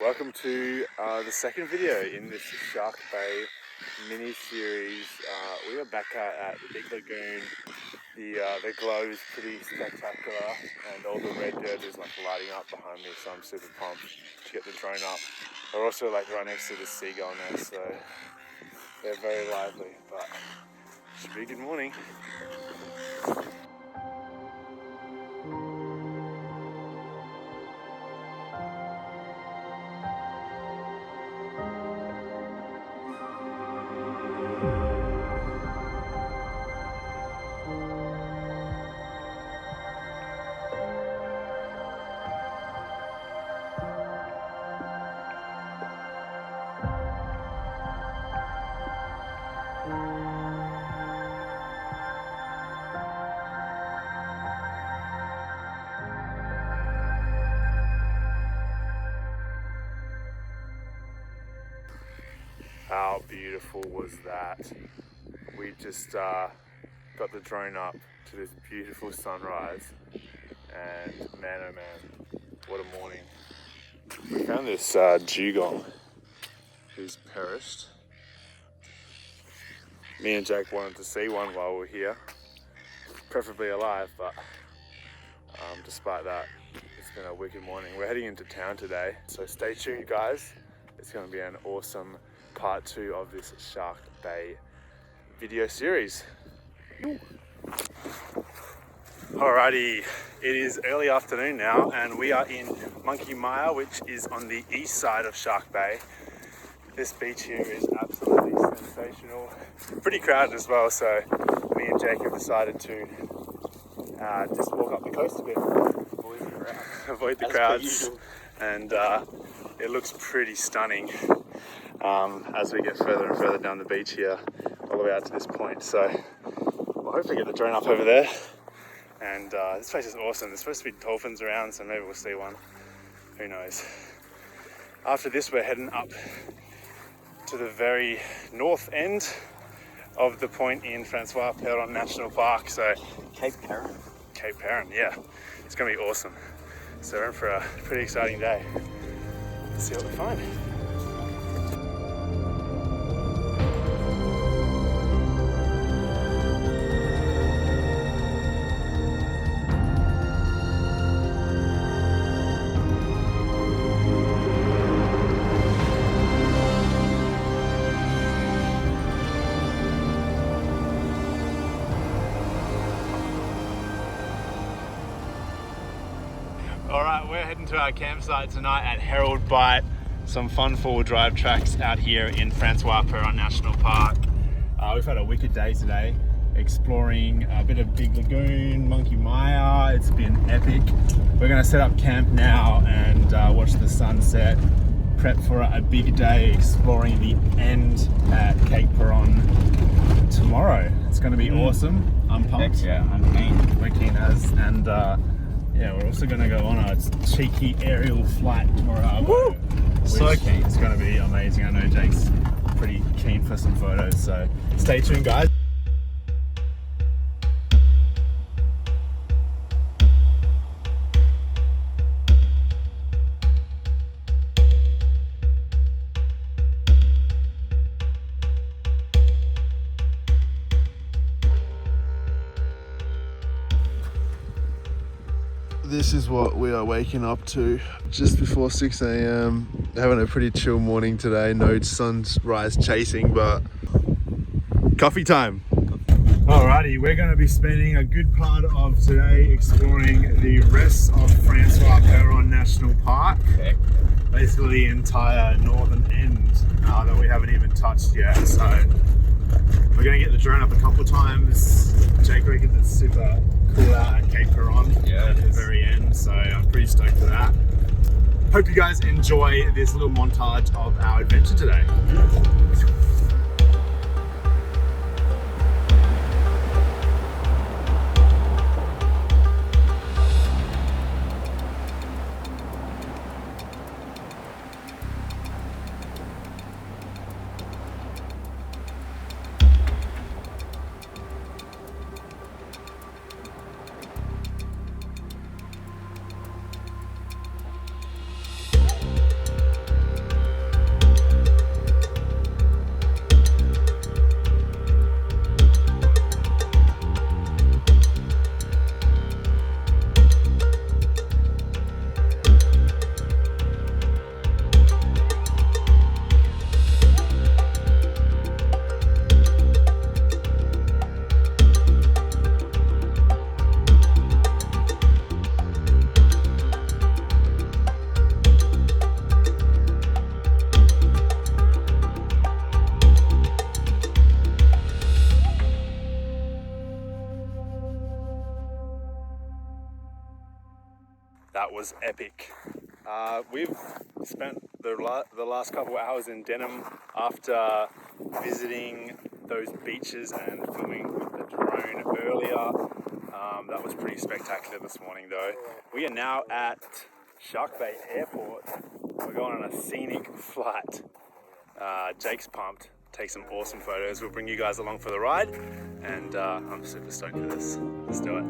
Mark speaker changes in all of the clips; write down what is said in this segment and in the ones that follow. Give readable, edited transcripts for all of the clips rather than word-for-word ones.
Speaker 1: Welcome to the second video in this Shark Bay mini-series. We are back out at the big lagoon. The glow is pretty spectacular and all the red dirt is like lighting up behind me, so I'm super pumped to get the drone up. We're also like right next to the seagull nest, so they're very lively, but it should be a good morning. How beautiful was that? We just got the drone up to this beautiful sunrise, and man oh man, what a morning. We found this dugong who's perished. Me and Jake wanted to see one while we were here, preferably alive, but despite that, it's been a wicked morning. We're heading into town today, so stay tuned guys. It's going to be an awesome part 2 of this Shark Bay video series. Alrighty, it is early afternoon now and we are in Monkey Mia, which is on the east side of Shark Bay. This beach here is absolutely sensational. Pretty crowded as well, so me and Jake have decided to just walk up the coast a bit. Avoid the crowds. And it looks pretty stunning as we get further and further down the beach here, all the way out to this point. So we'll hopefully get the drone up over there. And this place is awesome. There's supposed to be dolphins around, so maybe we'll see one. Who knows? After this, we're heading up to the very north end of the point in Perron National Park. So
Speaker 2: Cape Perron.
Speaker 1: Cape Perron, yeah. It's gonna be awesome. So we're in for a pretty exciting day. Let's see what we find. Alright, we're heading to our campsite tonight at Herald Bight. Some fun 4-wheel drive tracks out here in Perron National Park. We've had a wicked day today, exploring a bit of Big Lagoon, Monkey Mia. It's been epic. We're going to set up camp now and watch the sunset, prep for a big day exploring the end at Cape Perron tomorrow. It's going to be awesome. I'm pumped.
Speaker 2: Yeah, I'm keen.
Speaker 1: We're keen as, and yeah, we're also going to go on a cheeky aerial flight tomorrow.
Speaker 2: Woo! So keen.
Speaker 1: It's going to be amazing. I know Jake's pretty keen for some photos, so stay tuned guys. This is what we are waking up to just before 6 a.m. Having a pretty chill morning today. No sunrise chasing, but coffee time. Alrighty, we're going to be spending a good part of today exploring the rest of Perron National Park.
Speaker 2: Okay.
Speaker 1: Basically the entire northern end that we haven't even touched yet. So we're going to get the drone up a couple times. Jake reckons it's super cool out at Cape Perron at the very end, so I'm pretty stoked for that. Hope you guys enjoy this little montage of our adventure today. was epic. We've spent the last couple of hours in Denham after visiting those beaches and filming with the drone earlier. That was pretty spectacular this morning though. We are now at Shark Bay Airport. We're going on a Scenic flight. Jake's pumped. Take some awesome photos. We'll bring you guys along for the ride, and I'm super stoked for this. Let's do it.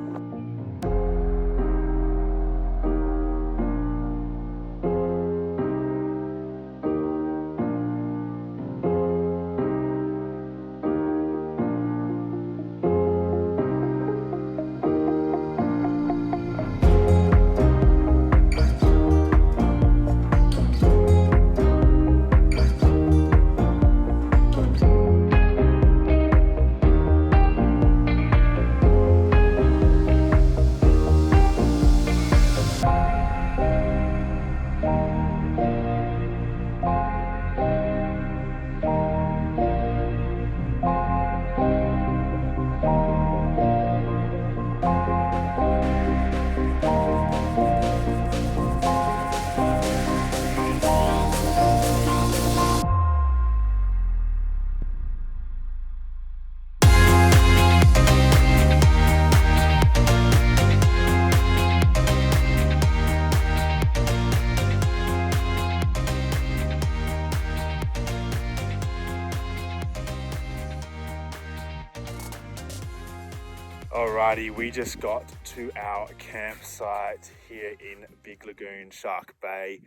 Speaker 1: Alrighty, we just got to our campsite here in Big Lagoon, Shark Bay.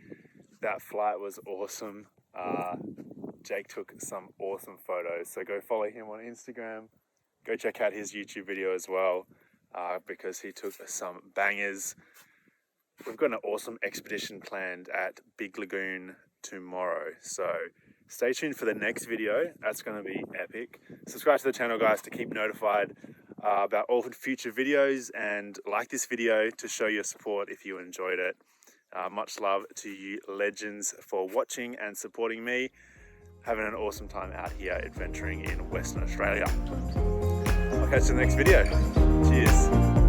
Speaker 1: That flight was awesome. Jake took some awesome photos, so go follow him on Instagram. Go check out his YouTube video as well, because he took some bangers. We've got an awesome expedition planned at Big Lagoon tomorrow, so stay tuned for the next video. That's going to be epic. Subscribe to the channel, guys, to keep notified about all future videos, and like this video to show your support if you enjoyed it. Much love to you legends for watching and supporting me. Having an awesome time out here adventuring in Western Australia. I'll catch you in the next video. Cheers.